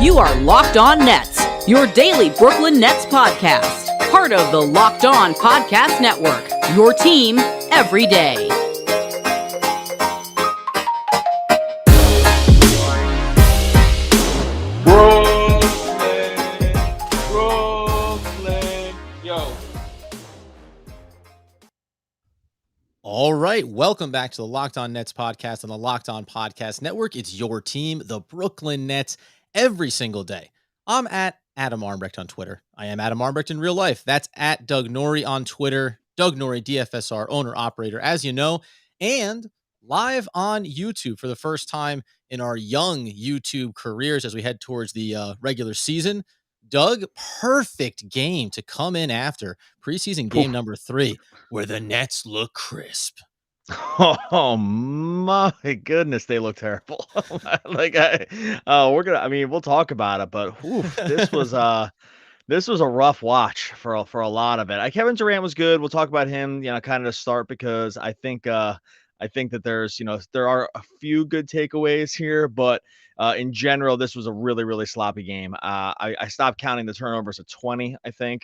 You are Locked On Nets, your daily Brooklyn Nets podcast. Part of the Locked On Podcast Network, your team every day. Brooklyn, yo. All right, welcome back to the Locked On Nets podcast on the Locked On Podcast Network. It's your team, the Brooklyn Nets, every single day. I'm at Adam Armbrecht on Twitter. I am Adam Armbrecht in real life. That's at Doug Norrie on Twitter. Doug Norrie, DFSR, owner-operator, as you know, and live on YouTube for the first time in our young YouTube careers as we head towards the regular season. Doug, perfect game to come in after preseason game number 3, where the Nets look crisp. Oh my goodness, they look terrible. We'll talk about it, but this was a rough watch for a lot of it. Kevin Durant was good. We'll talk about him, kind of to start because I think that there are a few good takeaways here, but in general, this was a really, really sloppy game. I stopped counting the turnovers at 20, I think.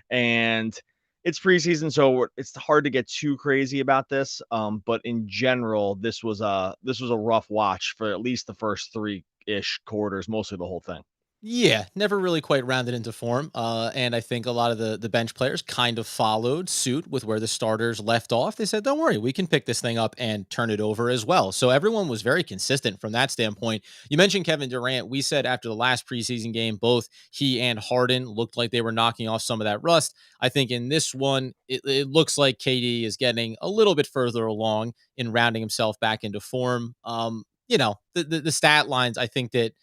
And it's preseason, so it's hard to get too crazy about this. But in general, this was a rough watch for at least the first 3-ish quarters, mostly the whole thing. Yeah, never really quite rounded into form. And I think a lot of the bench players kind of followed suit with where the starters left off. They said, don't worry, we can pick this thing up and turn it over as well. So everyone was very consistent from that standpoint. You mentioned Kevin Durant. We said after the last preseason game, both he and Harden looked like they were knocking off some of that rust. I think in this one, it looks like KD is getting a little bit further along in rounding himself back into form. The stat lines, I think that,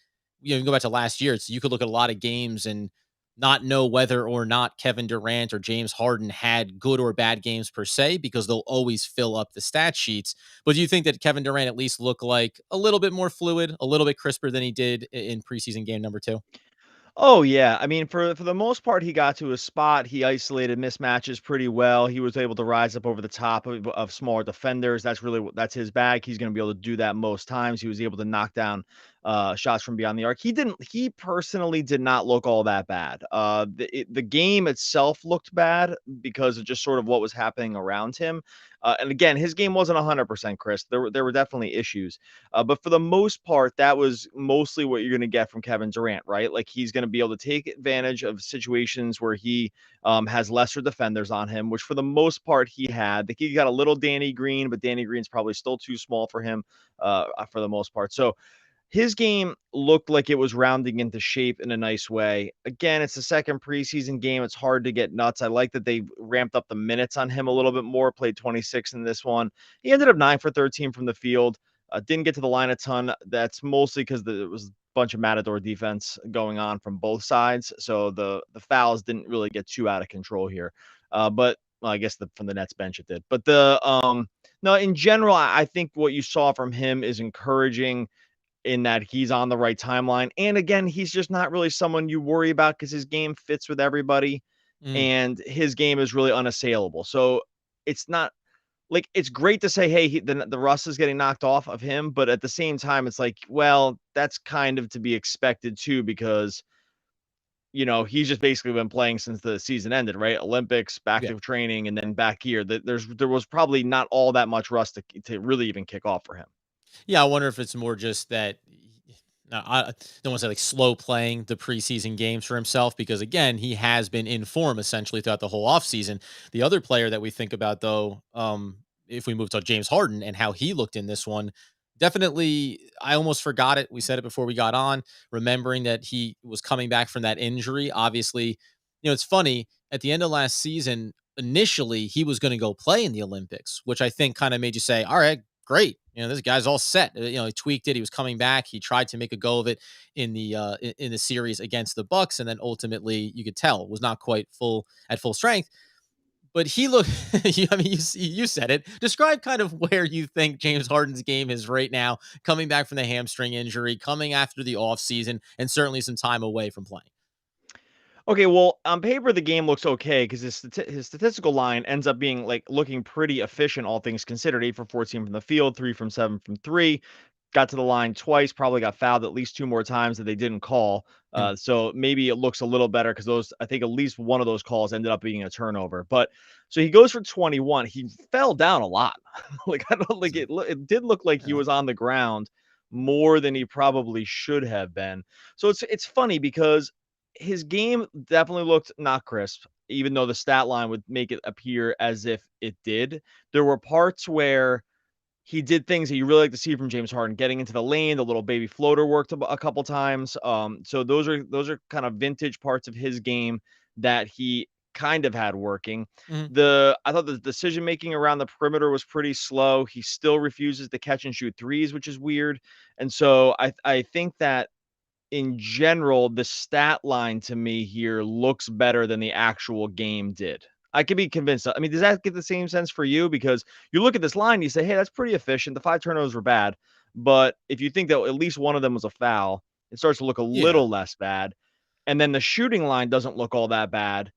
you can go back to last year. So you could look at a lot of games and not know whether or not Kevin Durant or James Harden had good or bad games per se, because they'll always fill up the stat sheets. But do you think that Kevin Durant at least looked like a little bit more fluid, a little bit crisper than he did in preseason game number 2? Oh yeah, I mean for the most part, he got to his spot. He isolated mismatches pretty well. He was able to rise up over the top of smaller defenders. That's his bag. He's going to be able to do that most times. He was able to knock down shots from beyond the arc. He personally did not look all that bad. The game itself looked bad because of just sort of what was happening around him. And again, his game wasn't 100% Chris. There were definitely issues. But for the most part, that was mostly what you're going to get from Kevin Durant, right? Like he's going to be able to take advantage of situations where he has lesser defenders on him, which for the most part he had. He got a little Danny Green, but Danny Green's probably still too small for him for the most part. So his game looked like it was rounding into shape in a nice way. Again, it's the second preseason game. It's hard to get nuts. I like that they ramped up the minutes on him a little bit more, played 26 in this one. He ended up 9 for 13 from the field. Didn't get to the line a ton. That's mostly because it was a bunch of Matador defense going on from both sides. So the fouls didn't really get too out of control here. But well, I guess from the Nets bench it did. But no, in general, I think what you saw from him is encouraging in that he's on the right timeline. And again, he's just not really someone you worry about because his game fits with everybody and his game is really unassailable. So it's not like it's great to say, hey, the rust is getting knocked off of him. But at the same time, it's like, well, that's kind of to be expected too, because he's just basically been playing since the season ended, right? Olympics, back Yeah. to training, and then back here. There was probably not all that much rust to really even kick off for him. Yeah, I wonder if it's more just that. No, I don't want to say like slow playing the preseason games for himself, because again, he has been in form essentially throughout the whole offseason. The other player that we think about though, if we move to James Harden and how he looked in this one, definitely, I almost forgot it. We said it before we got on, remembering that he was coming back from that injury. Obviously, it's funny, at the end of last season, initially he was going to go play in the Olympics, which I think kind of made you say, all right, great. This guy's all set. He tweaked it. He was coming back. He tried to make a go of it in the series against the Bucks, and then ultimately you could tell was not quite at full strength. But he looked. You said it. Describe kind of where you think James Harden's game is right now, coming back from the hamstring injury, coming after the offseason, and certainly some time away from playing. Okay, well, on paper, the game looks okay because his statistical line ends up being looking pretty efficient, all things considered. 8 for 14 from the field, 3 from 7 from three. got to the line twice, probably got fouled at least 2 more times that they didn't call. Mm. So maybe it looks a little better because I think at least one of those calls ended up being a turnover. But so he goes for 21. He fell down a lot. Like I don't like it did look like he Yeah. was on the ground more than he probably should have been. So it's funny because his game definitely looked not crisp, even though the stat line would make it appear as if it did. There were parts where he did things that you really like to see from James Harden, getting into the lane, the little baby floater worked a couple times. So those are kind of vintage parts of his game that he kind of had working. Mhm. I thought the decision making around the perimeter was pretty slow. He still refuses to catch and shoot threes, which is weird. And so I think that in general, the stat line to me here looks better than the actual game did. I could be convinced. I mean, does that get the same sense for you? Because you look at this line, you say, hey, that's pretty efficient. The 5 turnovers were bad. But if you think that at least one of them was a foul, it starts to look a Yeah. little less bad. And then the shooting line doesn't look all that bad.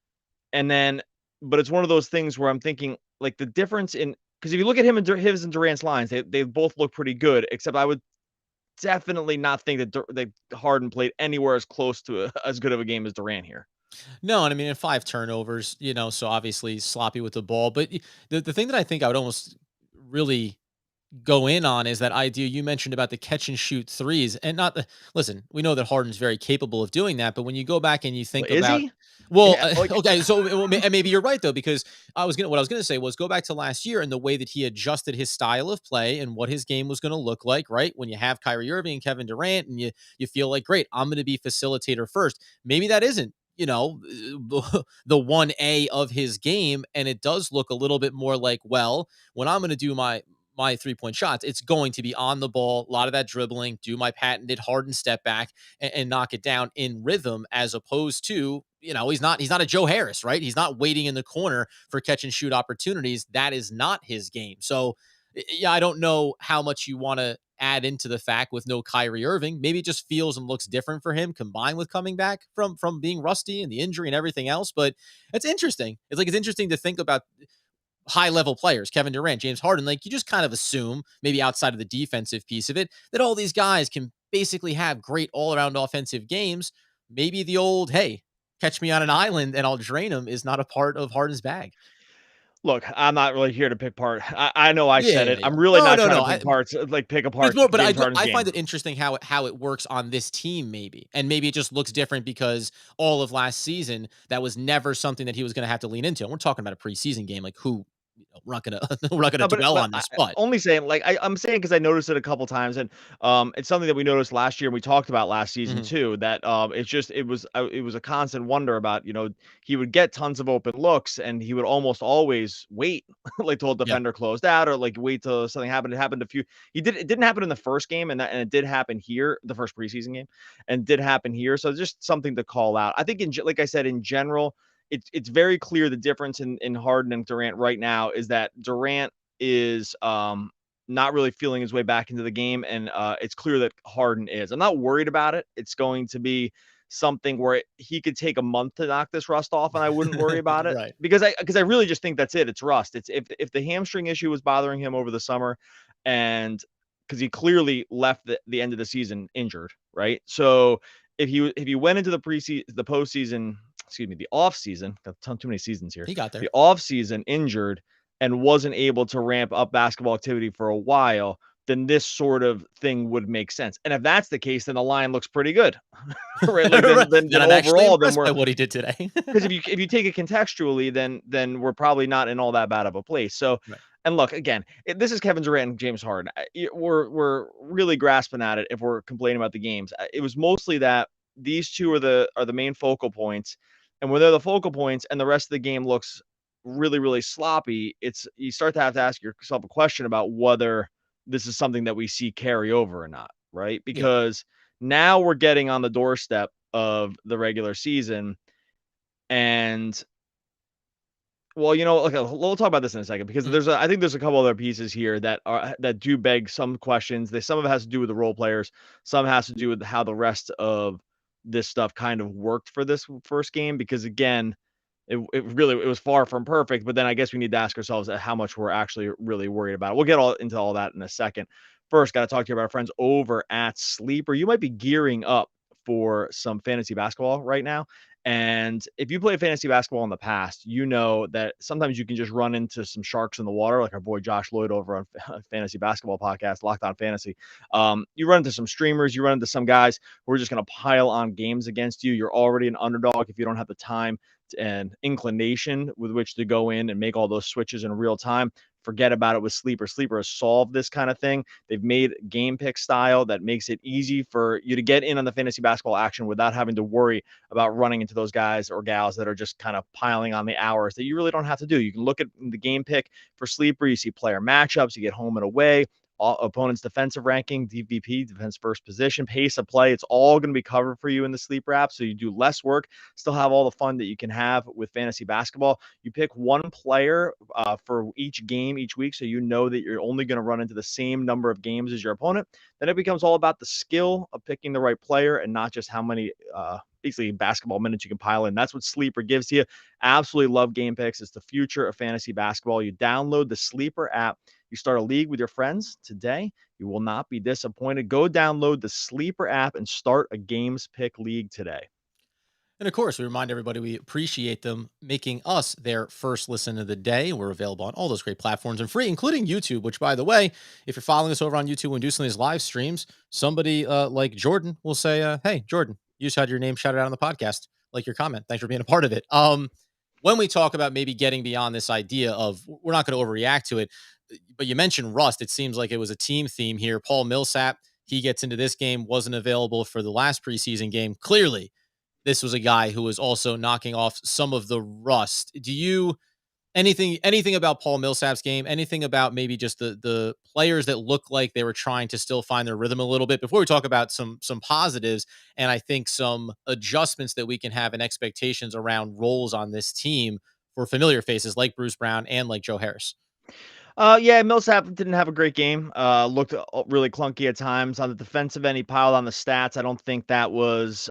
And then, but it's one of those things where I'm thinking, like, the difference in, because if you look at him and his and Durant's lines, they both look pretty good, except I would definitely not think that Harden played anywhere as close to as good of a game as Durant here. No, and I mean, in 5 turnovers, so obviously sloppy with the ball. But the thing that I think I would almost really go in on is that idea you mentioned about the catch and shoot threes, and not the listen. We know that Harden's very capable of doing that, but when you go back and you Well, think is about, he? well, Yeah, like okay, so and maybe you're right though, because what I was gonna say was go back to last year and the way that he adjusted his style of play and what his game was going to look like. Right when you have Kyrie Irving and Kevin Durant, and you feel like, great, I'm going to be facilitator first. Maybe that isn't, the 1A of his game, and it does look a little bit more like, well, when I'm going to do my 3-point shots, it's going to be on the ball, a lot of that dribbling, do my patented Harden step back and knock it down in rhythm, as opposed to, he's not a Joe Harris, right? He's not waiting in the corner for catch and shoot opportunities. That is not his game. So yeah, I don't know how much you want to add into the fact with no Kyrie Irving. Maybe it just feels and looks different for him combined with coming back from being rusty and the injury and everything else. But it's interesting. It's interesting to think about high level players, Kevin Durant, James Harden. Like, you just kind of assume, maybe outside of the defensive piece of it, that all these guys can basically have great all around offensive games. Maybe the old, hey, catch me on an island and I'll drain them is not a part of Harden's bag. look, I'm not really here to pick part. I know I Yeah, said yeah, it. yeah. I'm really No, not no, trying to no. pick But it's apart more, but James Harden's I game. find it interesting how it works on this team, maybe, and maybe it just looks different because all of last season that was never something that he was going to have to lean into. And we're talking about a preseason game, like who, we're not gonna we're not gonna No, but dwell but on I this, but only saying, like, I'm saying because I noticed it a couple times, and, it's something that we noticed last year, and we talked about last season mhm, too, that, it was a constant wonder about, he would get tons of open looks, and he would almost always wait, like, till a yeah. defender closed out or, like, wait till something happened. It happened a few it didn't happen in the first game, and it did happen here, the first preseason game, and did happen here, so just something to call out. I think like I said, in general, it's very clear the difference in Harden and Durant right now is that Durant is not really feeling his way back into the game, and it's clear that Harden is. I'm not worried about it. It's going to be something where he could take a month to knock this rust off, and I wouldn't worry about it Right. because I really just think that's it. It's rust. It's if the hamstring issue was bothering him over the summer, and because he clearly left the end of the season injured, right? So if he went into the postseason, excuse me, the off season, got too many seasons here, He got there. the off season injured and wasn't able to ramp up basketball activity for a while, then this sort of thing would make sense. And if that's the case, then the line looks pretty good, right? Like Right. then Then I'm actually overall, then impressed we're by what he did today. because if you take it contextually, then we're probably not in all that bad of a place. So, Right. and look again, this is Kevin Durant and James Harden. We're really grasping at it if we're complaining about the games. It was mostly that these two are the main focal points, and when they're the focal points, and the rest of the game looks really sloppy, it's you start to have to ask yourself a question about whether this is something that we see carry over or not, right? Yeah. Because now we're getting on the doorstep of the regular season and well, okay, we'll talk about this in a second because Mhm. I think there's a couple other pieces here that do beg some questions. Some of it has to do with the role players, some has to do with how the rest of this stuff kind of worked for this first game. Because again, It was far from perfect, but then I guess we need to ask ourselves how much we're actually really worried about it. We'll get into all that in a second. First, got to talk to you about our friends over at Sleeper. You might be gearing up for some fantasy basketball right now. And if you play fantasy basketball in the past, you know that sometimes you can just run into some sharks in the water, like our boy Josh Lloyd over on Fantasy Basketball Podcast, Locked On Fantasy. You run into some streamers, you run into some guys who are just going to pile on games against you. You're already an underdog if you don't have the time and inclination with which to go in and make all those switches in real time. Forget about it with Sleeper. Sleeper has solved this kind of thing. They've made game pick style that makes it easy for you to get in on the fantasy basketball action without having to worry about running into those guys or gals that are just kind of piling on the hours that you really don't have to do. You can look at the game pick for Sleeper. You see player matchups. You get home and away, opponent's defensive ranking, DVP, defense first position, pace of play. It's all going to be covered for you in the Sleeper app. So you do less work, still have all the fun that you can have with fantasy basketball. You pick one player for each game each week. So you know that you're only going to run into the same number of games as your opponent. Then it becomes all about the skill of picking the right player and not just how many basically basketball minutes you can pile in. That's what Sleeper gives to you. Absolutely love game picks. It's the future of fantasy basketball. You download the Sleeper app. You start a league with your friends today. You will not be disappointed. Go download the Sleeper app and start a games pick league today. And of course, we remind everybody we appreciate them making us their first listen of the day. We're available on all those great platforms and free, including YouTube, which, by the way, if you're following us over on YouTube and do some of these live streams, somebody like Jordan will say, hey, Jordan, you just had your name shouted out on the podcast, like your comment. Thanks for being a part of it. When we talk about maybe getting beyond this idea of we're not going to overreact to it, but you mentioned rust. It seems like it was a team theme here. Paul Millsap, he gets into this game, wasn't available for the last preseason game. Clearly, this was a guy who was also knocking off some of the rust. Do you anything about Paul Millsap's game? Anything about maybe just the players that look like they were trying to still find their rhythm a little bit before we talk about some positives and I think some adjustments that we can have and expectations around roles on this team for familiar faces like Bruce Brown and like Joe Harris? Yeah, Millsap didn't have a great game. Looked really clunky at times. On the defensive end, he piled on the stats. I don't think that was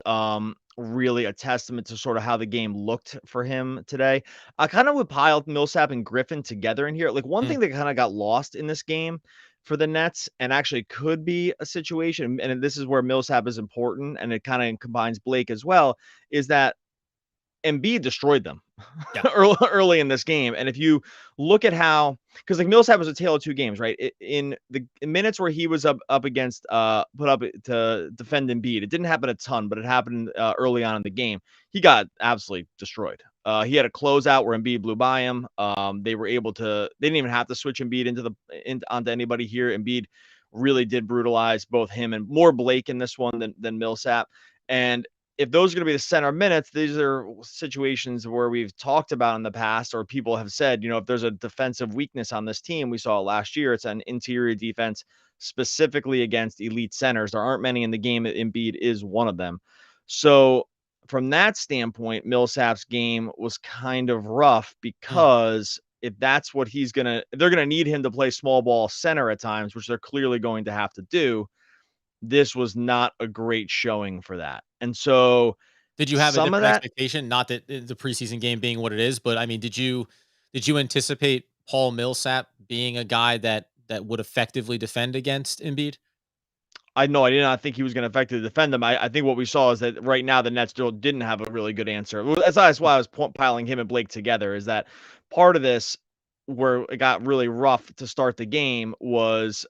really a testament to sort of how the game looked for him today. I kind of would pile Millsap and Griffin together in here. Like one Mm, thing that kind of got lost in this game for the Nets and actually could be a situation, and this is where Millsap is important, and it kind of combines Blake as well, is that Embiid destroyed them yeah. early in this game. And if you look at how, because like Millsap was a tale of two games, right? In the minutes where he was up against put up to defend Embiid, it didn't happen a ton, but it happened early on in the game. He got absolutely destroyed. He had a closeout where Embiid blew by him. They were able to. They didn't even have to switch Embiid onto anybody here. Embiid really did brutalize both him and more Blake in this one than Millsap. And if those are going to be the center minutes, these are situations where we've talked about in the past, or people have said, if there's a defensive weakness on this team, we saw it last year, it's an interior defense, specifically against elite centers. There aren't many in the game. Embiid is one of them. So from that standpoint, Millsap's game was kind of rough Mm. because if that's what they're going to need him to play small ball center at times, which they're clearly going to have to do. This was not a great showing for that. And so Did you have a some of different that, expectation? Not that the preseason game being what it is, but I mean, did you anticipate Paul Millsap being a guy that would effectively defend against Embiid? I know I did not think he was going to effectively defend them. I think what we saw is that right now the Nets still didn't have a really good answer. That's why I was piling him and Blake together, is that part of this where it got really rough to start the game was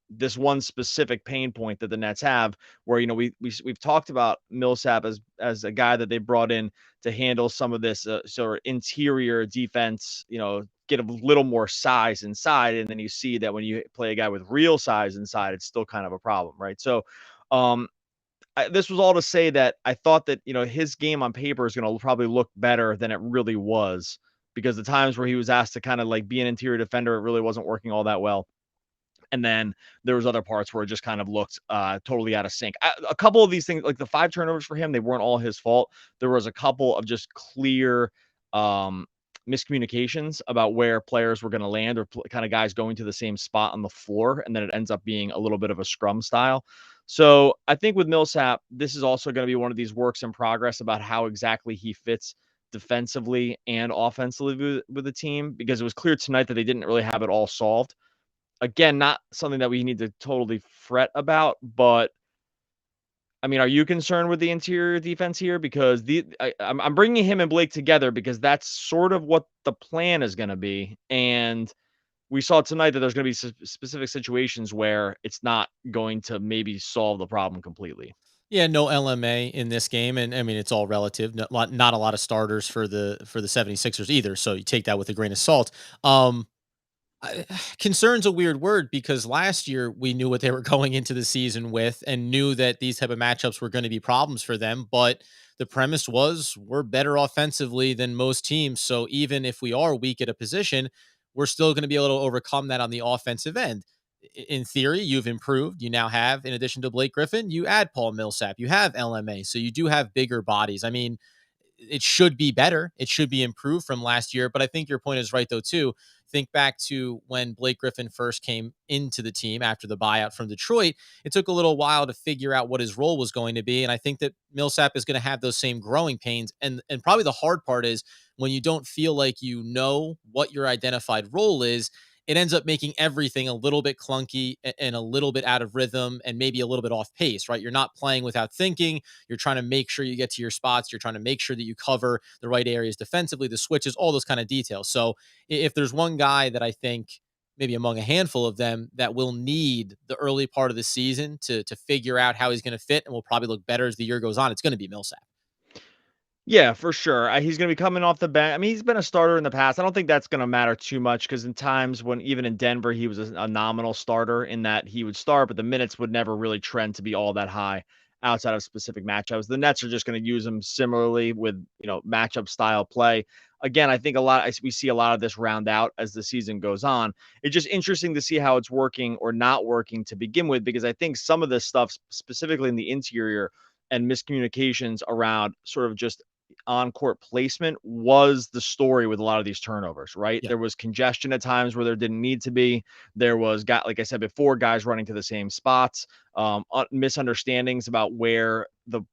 this one specific pain point that the Nets have where we've talked about Millsap as a guy that they brought in to handle some of this sort of interior defense, get a little more size inside. And then you see that when you play a guy with real size inside, it's still kind of a problem, right? So um this was all to say that I thought that, his game on paper is going to probably look better than it really was, because the times where he was asked to kind of like be an interior defender, it really wasn't working all that well. And then there was other parts where it just kind of looked totally out of sync. A couple of these things, like the 5 turnovers for him, they weren't all his fault. There was a couple of just clear um, miscommunications about where players were going to land, or kind of guys going to the same spot on the floor, and then it ends up being a little bit of a scrum style. So I think with Millsap, this is also going to be one of these works in progress about how exactly he fits defensively and offensively with the team, because it was clear tonight that they didn't really have it all solved. Again, not something that we need to totally fret about, but I mean, are you concerned with the interior defense here? Because I'm bringing him and Blake together because that's sort of what the plan is going to be. And we saw tonight that there's going to be specific situations where it's not going to maybe solve the problem completely. Yeah, no LMA in this game, and I mean it's all relative. Not a lot of starters for the 76ers either, so you take that with a grain of salt. Concern's a weird word because last year we knew what they were going into the season with and knew that these type of matchups were going to be problems for them. But the premise was we're better offensively than most teams. So even if we are weak at a position, we're still going to be able to overcome that on the offensive end. In theory, you've improved. You now have, in addition to Blake Griffin, you add Paul Millsap, you have LMA. So you do have bigger bodies. I mean, it should be better. It should be improved from last year. But I think your point is right, though, too. Think back to when Blake Griffin first came into the team after the buyout from Detroit. It took a little while to figure out what his role was going to be. And I think that Millsap is going to have those same growing pains. And probably the hard part is when you don't feel like you know what your identified role is, it ends up making everything a little bit clunky and a little bit out of rhythm and maybe a little bit off pace, right? You're not playing without thinking. You're trying to make sure you get to your spots. You're trying to make sure that you cover the right areas defensively, the switches, all those kind of details. So if there's one guy that I think maybe among a handful of them that will need the early part of the season to figure out how he's going to fit and will probably look better as the year goes on, it's going to be Millsap. Yeah, for sure. He's going to be coming off the bench. I mean, he's been a starter in the past. I don't think that's going to matter too much because in times when even in Denver, he was a nominal starter in that he would start, but the minutes would never really trend to be all that high outside of specific matchups. The Nets are just going to use him similarly with, matchup style play. Again, I think we see a lot of this round out as the season goes on. It's just interesting to see how it's working or not working to begin with, because I think some of this stuff, specifically in the interior and miscommunications around sort of just on court placement, was the story with a lot of these turnovers, right? Yeah. There was congestion at times where there didn't need to be. There was like I said before, guys running to the same spots, misunderstandings about where the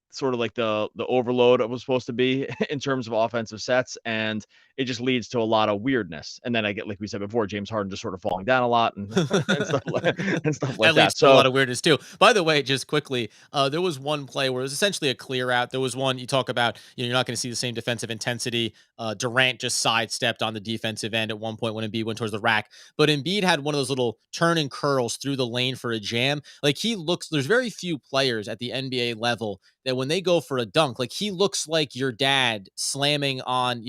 sort of like the overload was supposed to be in terms of offensive sets, and it just leads to a lot of weirdness. And then I get, like we said before, James Harden just sort of falling down a lot and and stuff like That leads that. to a So lot of weirdness too. By the way, just quickly, there was one play where it was essentially a clear out. There was one you talk about, you're not going to see the same defensive intensity. Durant just sidestepped on the defensive end at one point when Embiid went towards the rack, but Embiid had one of those little turn and curls through the lane for a jam. Like there's very few players at the NBA level that when they go for a dunk, like he looks like your dad slamming on,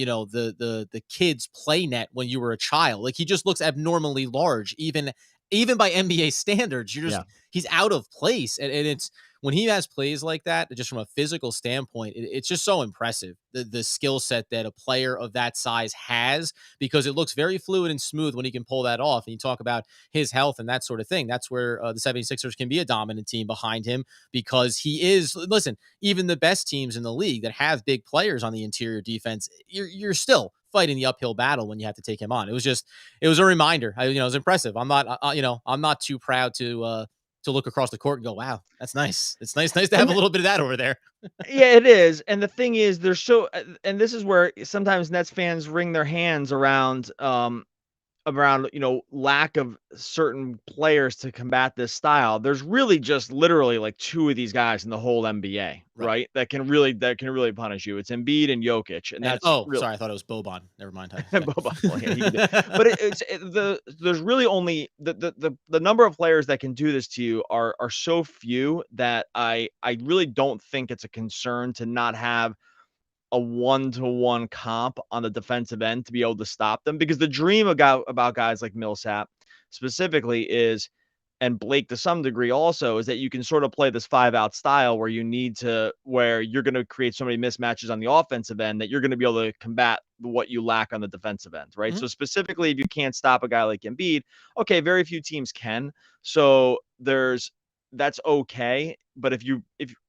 the kids play net when you were a child. Like he just looks abnormally large, even by NBA standards. yeah. He's out of place. And it's when he has plays like that, just from a physical standpoint, it's just so impressive. The skill set that a player of that size has, because it looks very fluid and smooth when he can pull that off. And you talk about his health and that sort of thing. That's where the 76ers can be a dominant team behind him, because listen, even the best teams in the league that have big players on the interior defense, you're still fighting the uphill battle when you have to take him on. It was a reminder. It was impressive. I'm not too proud to look across the court and go, wow, that's nice. It's nice to have And a little bit of that over there. yeah, it is. And the thing is, and this is where sometimes Nets fans wring their hands around lack of certain players to combat this style. There's really just literally like two of these guys in the whole NBA, Right. right? That can really punish you. It's Embiid and Jokic, and And that's real. sorry, I thought it was Boban. Never mind. Boba, well, yeah, he can do, but there's really only the number of players that can do this to you are so few that I really don't think it's a concern to not have a one-to-one comp on the defensive end to be able to stop them, because the dream about guys like Millsap specifically is, and Blake to some degree also, is that you can sort of play this 5-out style where you're going to create so many mismatches on the offensive end that you're going to be able to combat what you lack on the defensive end, right? Mhm. So specifically, if you can't stop a guy like Embiid, okay, very few teams can. So that's okay. But if you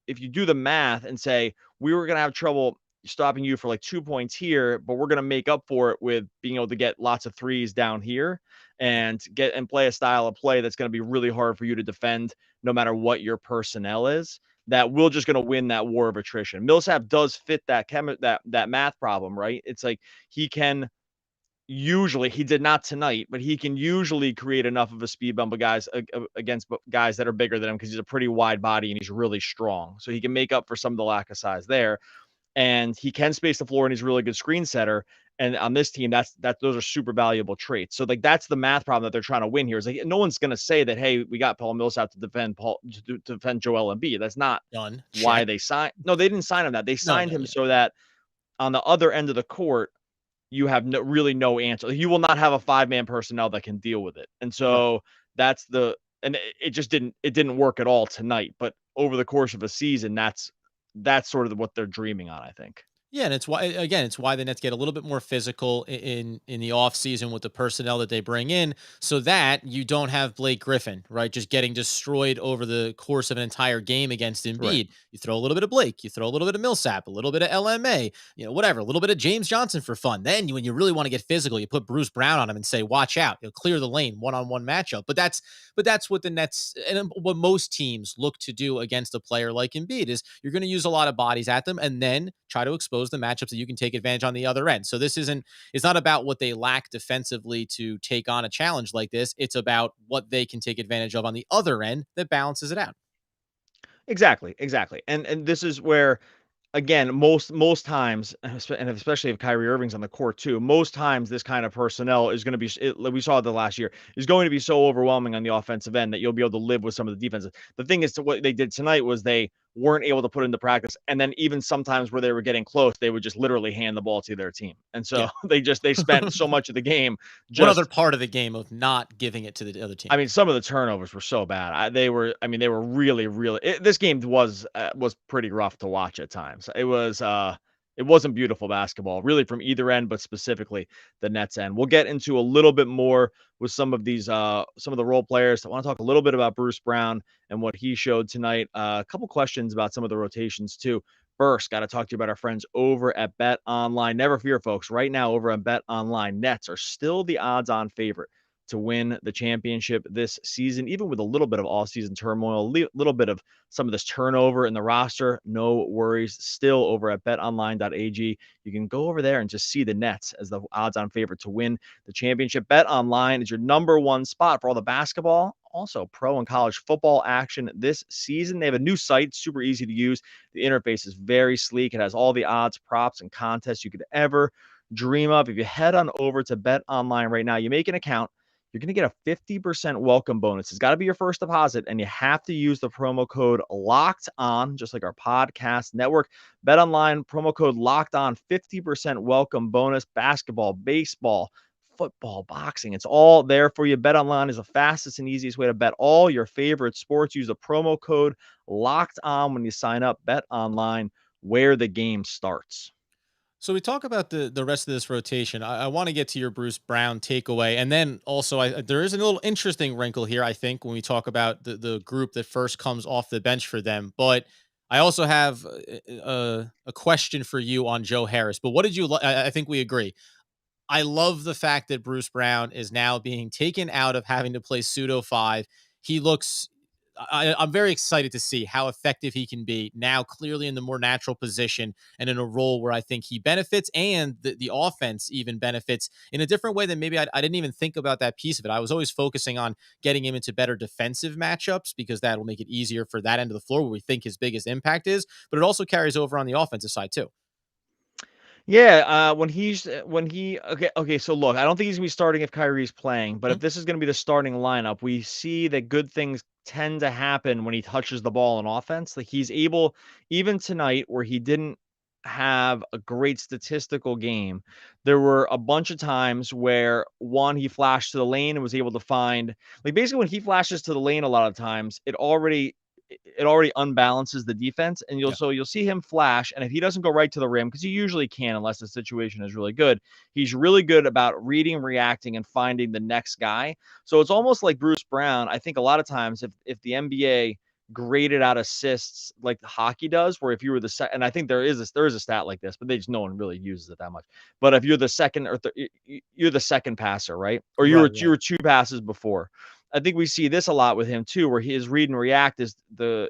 do the math and say we were going to have trouble stopping you for like 2 points here, but we're going to make up for it with being able to get lots of threes down here and play a style of play that's going to be really hard for you to defend no matter what your personnel is. That we're just going to win that war of attrition. Millsap does fit that math problem, right? It's like he can usually, he did not tonight, but he can usually create enough of a speed bump of guys against guys that are bigger than him because he's a pretty wide body and he's really strong. So he can make up for some of the lack of size there, and he can space the floor and he's a really good screen setter. And on this team, those are super valuable traits. So like that's the math problem that they're trying to win here. Is like no one's gonna say that, hey, we got Paul Millsap to defend Joel Embiid. That's not Done. why Check. they signed. No, they didn't sign him that. They signed him Yeah. so that on the other end of the court, you have really no answer. You will not have a 5-man personnel that can deal with it. And Right. so it just didn't work at all tonight. But over the course of a season, that's sort of what they're dreaming on, I think. Yeah, and it's why the Nets get a little bit more physical in the offseason with the personnel that they bring in, so that you don't have Blake Griffin, right, just getting destroyed over the course of an entire game against Right. Embiid. You throw a little bit of Blake, you throw a little bit of Millsap, a little bit of LMA, whatever, a little bit of James Johnson for fun. Then when you really want to get physical, you put Bruce Brown on him and say, "Watch out, you'll clear the lane, one-on-one matchup." But that's what the Nets and what most teams look to do against a player like Embiid is you're going to use a lot of bodies at them and then try to expose the matchups that you can take advantage on the other end. So it's not about what they lack defensively to take on a challenge like this. It's about what they can take advantage of on the other end that balances it out. Exactly. And this is where, again, most times, and especially if Kyrie Irving's on the court too, most times this kind of personnel is going to be, like we saw it the last year, is going to be so overwhelming on the offensive end that you'll be able to live with some of the defenses. The thing is, to what they did tonight was they weren't able to put into practice, and then even sometimes where they were getting close, they would just literally hand the ball to their team, and so Yeah. they spent so much of the game One other just. part of the game of not giving it to the other team. I mean, some of the turnovers were so bad. They were really, really. This game was pretty rough to watch at times. It wasn't beautiful basketball, really, from either end, but specifically the Nets end. We'll get into a little bit more with some of the role players. I want to talk a little bit about Bruce Brown and what he showed tonight. A couple questions about some of the rotations too. First, got to talk to you about our friends over at Bet Online. Never fear, folks. Right now, over at Bet Online, Nets are still the odds-on favorite to win the championship this season, even with a little bit of all-season turmoil, a little bit of some of this turnover in the roster. No worries. Still over at betonline.ag. You can go over there and just see the Nets as the odds-on favorite to win the championship. Bet Online is your number one spot for all the basketball, also pro and college football action this season. They have a new site, super easy to use. The interface is very sleek. It has all the odds, props, and contests you could ever dream of. If you head on over to Bet Online right now, you make an account, you're going to get a 50% welcome bonus. It's got to be your first deposit, and you have to use the promo code Locked On, just like our podcast network. Bet Online, promo code Locked On, 50% welcome bonus. Basketball, baseball, football, boxing. It's all there for you. Bet Online is the fastest and easiest way to bet all your favorite sports. Use the promo code Locked On when you sign up. Bet Online, where the game starts. So we talk about the rest of this rotation. I want to get to your Bruce Brown takeaway, and then also there is a little interesting wrinkle here. I think when we talk about the group that first comes off the bench for them, but I also have a question for you on Joe Harris. But what did you? I think we agree. I love the fact that Bruce Brown is now being taken out of having to play pseudo five. He looks. I'm very excited to see how effective he can be now, clearly in the more natural position and in a role where I think he benefits and the offense even benefits in a different way than maybe I didn't even think about that piece of it. I was always focusing on getting him into better defensive matchups because that will make it easier for that end of the floor where we think his biggest impact is, but it also carries over on the offensive side too. Yeah, okay. So look, I don't think he's gonna be starting if Kyrie's playing, but if Mhm. this is gonna be the starting lineup, we see that good things tend to happen when he touches the ball in offense. Like he's able, even tonight where he didn't have a great statistical game, there were a bunch of times where one, he flashed to the lane and was able to find, like basically when he flashes to the lane a lot of times, it already unbalances the defense, and Yeah. you'll see him flash, and if he doesn't go right to the rim, because he usually can unless the situation is really good, he's really good about reading, reacting, and finding the next guy. So it's almost like Bruce Brown. I think a lot of times if the NBA graded out assists like hockey does, where if you were the second, and I think there is a stat like this, but no one really uses it that much. But if you're the second or you're the second passer, right? Or Right, you right. were two passes before. I think we see this a lot with him too, where his read and react is the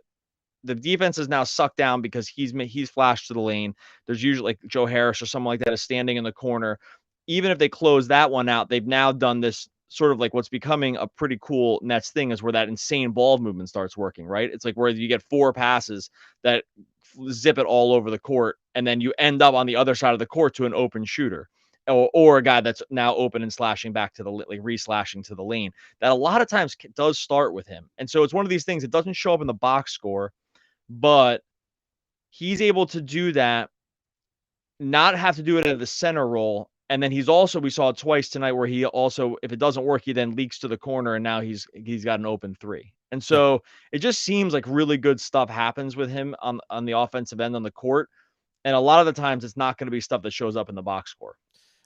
defense is now sucked down because he's flashed to the lane. There's usually like Joe Harris or someone like that is standing in the corner. Even if they close that one out, they've now done this sort of like what's becoming a pretty cool Nets thing is where that insane ball movement starts working, right? It's like where you get 4 passes that zip it all over the court, and then you end up on the other side of the court to an open shooter. Or a guy that's now open and slashing back to the like re-slashing to the lane. That a lot of times does start with him, and so it's one of these things. It doesn't show up in the box score, but he's able to do that, not have to do it at the center role. And then he's also, we saw it twice tonight where he also, if it doesn't work, he then leaks to the corner and now he's got an open three. And Yeah. so it just seems like really good stuff happens with him on the offensive end on the court. And a lot of the times it's not going to be stuff that shows up in the box score.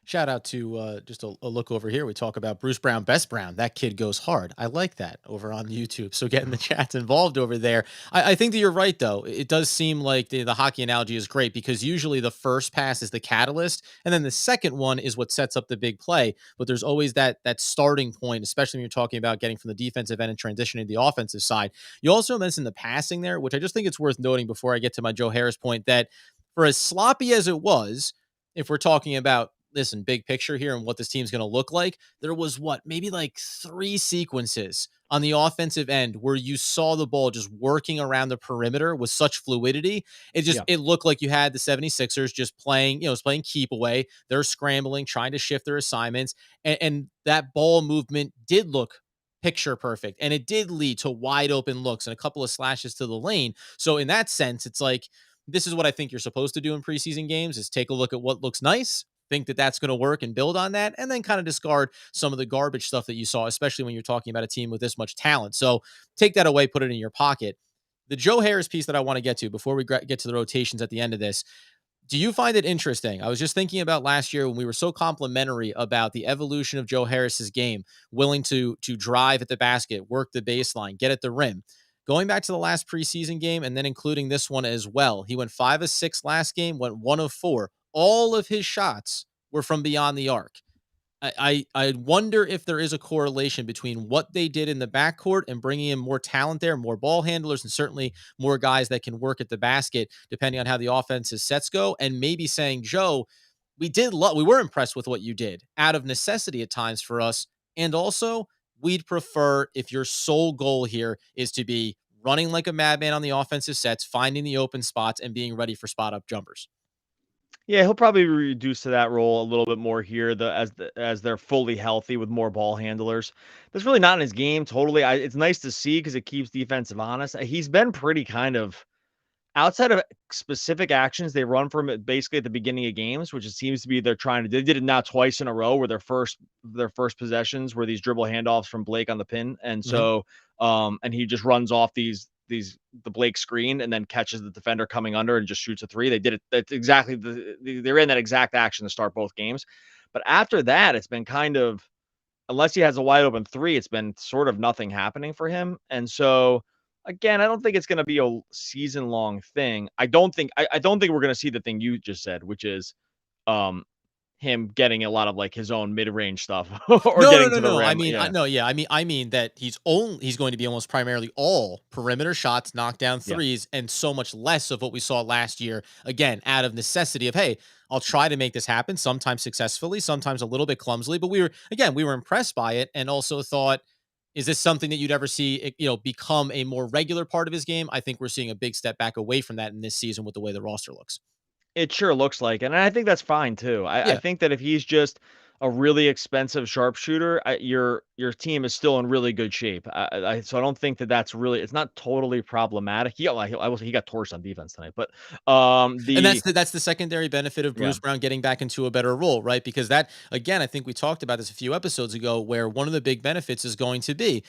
Shout out to just a look over here. We talk about Bruce Brown, Best Brown. That kid goes hard. I like that over on YouTube. So getting the chats involved over there. I think that you're right, though. It does seem like the hockey analogy is great because usually the first pass is the catalyst, and then the second one is what sets up the big play. But there's always that starting point, especially when you're talking about getting from the defensive end and transitioning to the offensive side. You also mentioned the passing there, which I just think it's worth noting before I get to my Joe Harris point that for as sloppy as it was, if we're talking about listen, big picture here and what this team's going to look like, there was maybe like 3 sequences on the offensive end where you saw the ball just working around the perimeter with such fluidity. It looked like you had the 76ers just playing, it's playing keep away. They're scrambling, trying to shift their assignments. And that ball movement did look picture perfect. And it did lead to wide open looks and a couple of slashes to the lane. So in that sense, it's like, this is what I think you're supposed to do in preseason games is take a look at what looks nice, think that that's going to work and build on that, and then kind of discard some of the garbage stuff that you saw, especially when you're talking about a team with this much talent. So take that away, put it in your pocket. The Joe Harris piece that I want to get to before we get to the rotations at the end of this, do you find it interesting? I was just thinking about last year when we were so complimentary about the evolution of Joe Harris's game, willing to drive at the basket, work the baseline, get at the rim. Going back to the last preseason game and then including this one as well, he went 5 of 6 last game, went 1 of 4. All of his shots were from beyond the arc. I wonder if there is a correlation between what they did in the backcourt and bringing in more talent there, more ball handlers, and certainly more guys that can work at the basket, depending on how the offense's sets go. And maybe saying, Joe, we were impressed with what you did out of necessity at times for us. And also, we'd prefer if your sole goal here is to be running like a madman on the offensive sets, finding the open spots, and being ready for spot up jumpers. Yeah, he'll probably reduce to that role a little bit more here as they're fully healthy with more ball handlers. That's really not in his game totally. It's nice to see because it keeps defensive honest. He's been pretty kind of outside of specific actions they run from it basically at the beginning of games, which it seems to be they did it now twice in a row where their first possessions were these dribble handoffs from Blake on the pin. And so and he just runs off the Blake screen and then catches the defender coming under and just shoots a three. They did it. That's exactly they're in that exact action to start both games. But after that, it's been kind of, unless he has a wide open three, it's been sort of nothing happening for him. And so again, I don't think it's going to be a season long thing. I don't think we're going to see the thing you just said, which is um him getting a lot of like his own mid-range stuff or No, no, getting no, to the no. I rim. mean, Yeah. I mean that he's going to be almost primarily all perimeter shots, knockdown Yeah. threes, and so much less of what we saw last year. Again, out of necessity of, hey, I'll try to make this happen. Sometimes successfully, sometimes a little bit clumsily, but we were impressed by it, and also thought, is this something that you'd ever see, become a more regular part of his game? I think we're seeing a big step back away from that in this season with the way the roster looks. It sure looks like it, and I think that's fine too. I Yeah. think that if he's just a really expensive sharpshooter, your team is still in really good shape. So I don't think that that's really, it's not totally problematic. He got torched on defense tonight, but And that's the secondary benefit of yeah. Bruce Brown getting back into a better role, right? Because that, again, I think we talked about this a few episodes ago, where one of the big benefits is going to be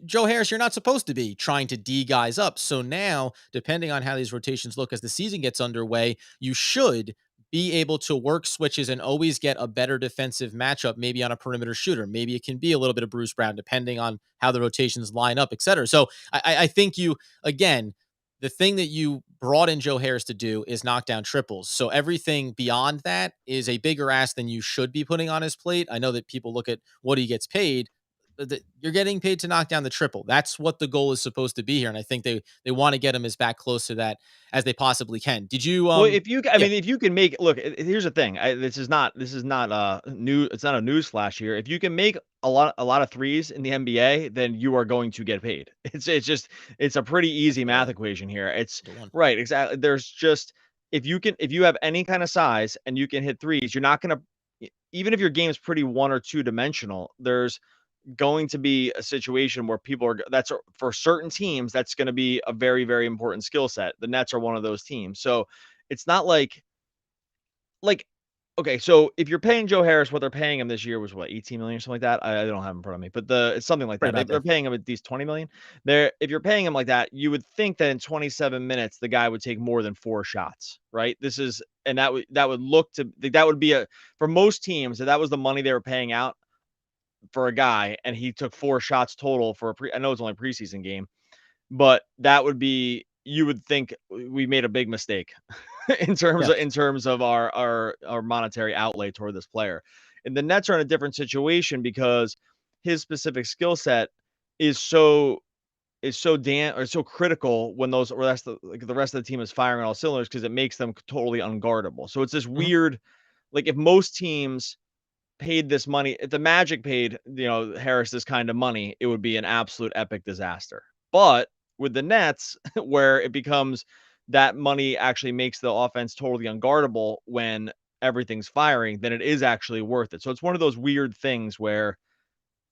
Joe Harris. You're not supposed to be trying to D guys up. So now, depending on how these rotations look as the season gets underway, you should be able to work switches and always get a better defensive matchup, maybe on a perimeter shooter. Maybe it can be a little bit of Bruce Brown, depending on how the rotations line up, et cetera. So I think you, again, the thing that you brought in Joe Harris to do is knock down triples. So everything beyond that is a bigger ask than you should be putting on his plate. I know that people look at what he gets paid. You're getting paid to knock down the triple. That's what the goal is supposed to be here. And I think they want to get him as back close to that as they possibly can. Did you Well, if you, I yeah, mean, if you can make, look, here's the thing. This is not new. It's not a news flash here. If you can make a lot of threes in the NBA, then you are going to get paid. It's just, it's a pretty easy math equation here. It's to one. right. Exactly. There's just, if you have any kind of size and you can hit threes, you're not going to, even if your game's pretty one or two dimensional, there's going to be a situation where for certain teams, that's going to be a very, very important skill set. The Nets are one of those teams. So it's not like, okay, so if you're paying Joe Harris, what they're paying him this year was what, 18 million or something like that. I don't have it in front of me, but it's something like Right that. about They're there. paying him at least 20 million. If you're paying him like that, you would think that in 27 minutes, the guy would take more than 4 shots, right? And that would look to, that would be for most teams, if that was the money they were paying out for a guy and he took 4 shots total for I know it's only a preseason game, but that would be, you would think we made a big mistake Yes. in terms of our monetary outlay toward this player. And the Nets are in a different situation because his specific skill set is so critical when the rest of the team is firing on all cylinders, because it makes them totally unguardable. So it's this Mhm. weird, like, if most teams paid this money, if the Magic paid, Harris this kind of money, it would be an absolute epic disaster. But with the Nets, where it becomes that money actually makes the offense totally unguardable when everything's firing, then it is actually worth it. So it's one of those weird things where,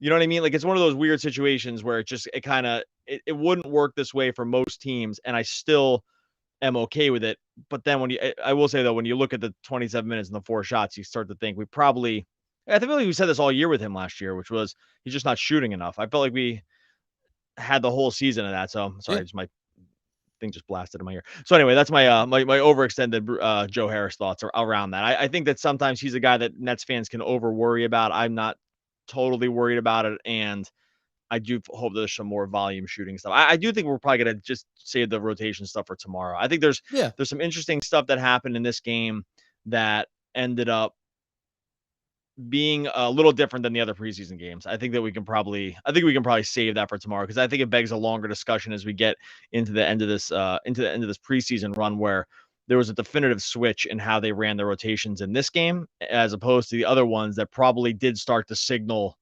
you know what I mean? Like, it's one of those weird situations where it wouldn't work this way for most teams, and I still am okay with it. But then I will say though, when you look at the 27 minutes and the 4 shots, you start to think I feel like we said this all year with him last year, which was he's just not shooting enough. I felt like we had the whole season of that. So Yeah. sorry, just my thing just blasted in my ear. So anyway, that's my my overextended Joe Harris thoughts around that. I think that sometimes he's a guy that Nets fans can over worry about. I'm not totally worried about it, and I do hope there's some more volume shooting stuff. I do think we're probably gonna just save the rotation stuff for tomorrow. I think Yeah. there's some interesting stuff that happened in this game that ended up being a little different than the other preseason games. I think we can probably save that for tomorrow, because I think it begs a longer discussion as we get into the end of this preseason run, where there was a definitive switch in how they ran their rotations in this game, as opposed to the other ones that probably did start to signal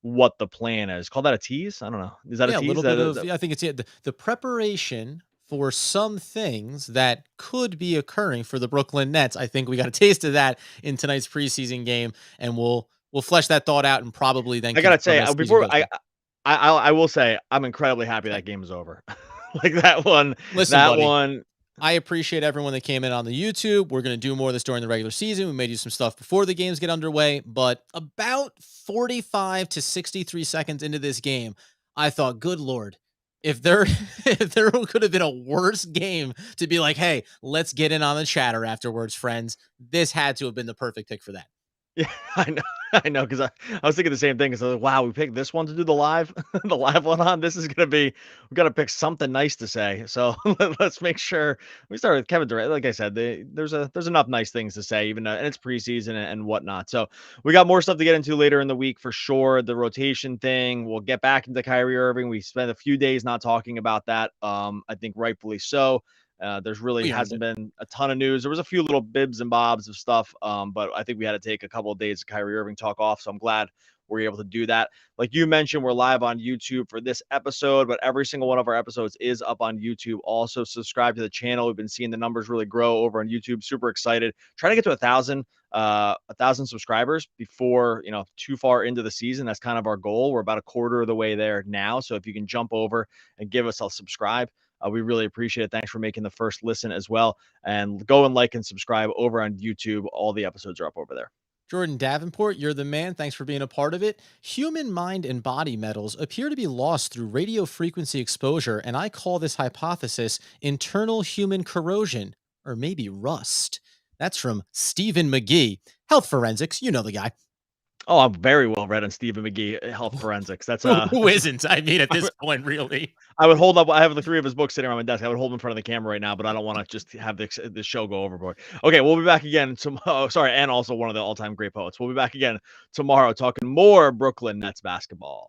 what the plan is. Call that a tease? I don't know. Is that a Yeah, a tease? little bit of, yeah, I think it's, yeah, the preparation for some things that could be occurring for the Brooklyn Nets. I think we got a taste of that in tonight's preseason game, and we'll flesh that thought out and probably then I gotta confirm say, as season before goes on. I will say I'm incredibly happy Yeah. that game is over. Like that one, Listen, that buddy, one. I appreciate everyone that came in on the YouTube. We're going to do more of this during the regular season. We may do some stuff before the games get underway, but about 45 to 63 seconds into this game, I thought, good Lord, if there if there could have been a worse game to be like, hey, let's get in on the chatter afterwards, friends. This had to have been the perfect pick for that. Yeah, I know, I know, because I was thinking the same thing. Because I was like, wow, we picked this one to do the live, the live one on. This is gonna be, we got to pick something nice to say. So let's make sure we start with Kevin Durant. Like I said, there's enough nice things to say, even and it's preseason and whatnot. So we got more stuff to get into later in the week for sure. The rotation thing, we'll get back into Kyrie Irving. We spent a few days not talking about that. I think rightfully so. There's really We earned hasn't it. been a ton of news. There was a few little bibs and bobs of stuff, but I think we had to take a couple of days of Kyrie Irving talk off. So I'm glad we're able to do that. Like you mentioned, we're live on YouTube for this episode, but every single one of our episodes is up on YouTube. Also, subscribe to the channel. We've been seeing the numbers really grow over on YouTube. Super excited. Trying to get to 1,000 subscribers before too far into the season. That's kind of our goal. We're about a quarter of the way there now. So if you can jump over and give us a subscribe, we really appreciate it. Thanks for making the first listen as well. And go and like and subscribe over on YouTube. All the episodes are up over there. Jordan Davenport, you're the man. Thanks for being a part of it. Human mind and body metals appear to be lost through radio frequency exposure, and I call this hypothesis internal human corrosion, or maybe rust. That's from Stephen McGee, Health Forensics. You know the guy. Oh, I'm very well read on Stephen McGee, Health Forensics. That's Who isn't? I mean, at this point, really. I would hold up. I have the 3 of his books sitting on my desk. I would hold them in front of the camera right now, but I don't want to just have the show go overboard. Okay, we'll be back again tomorrow. Sorry, and also one of the all-time great poets. We'll be back again tomorrow talking more Brooklyn Nets basketball.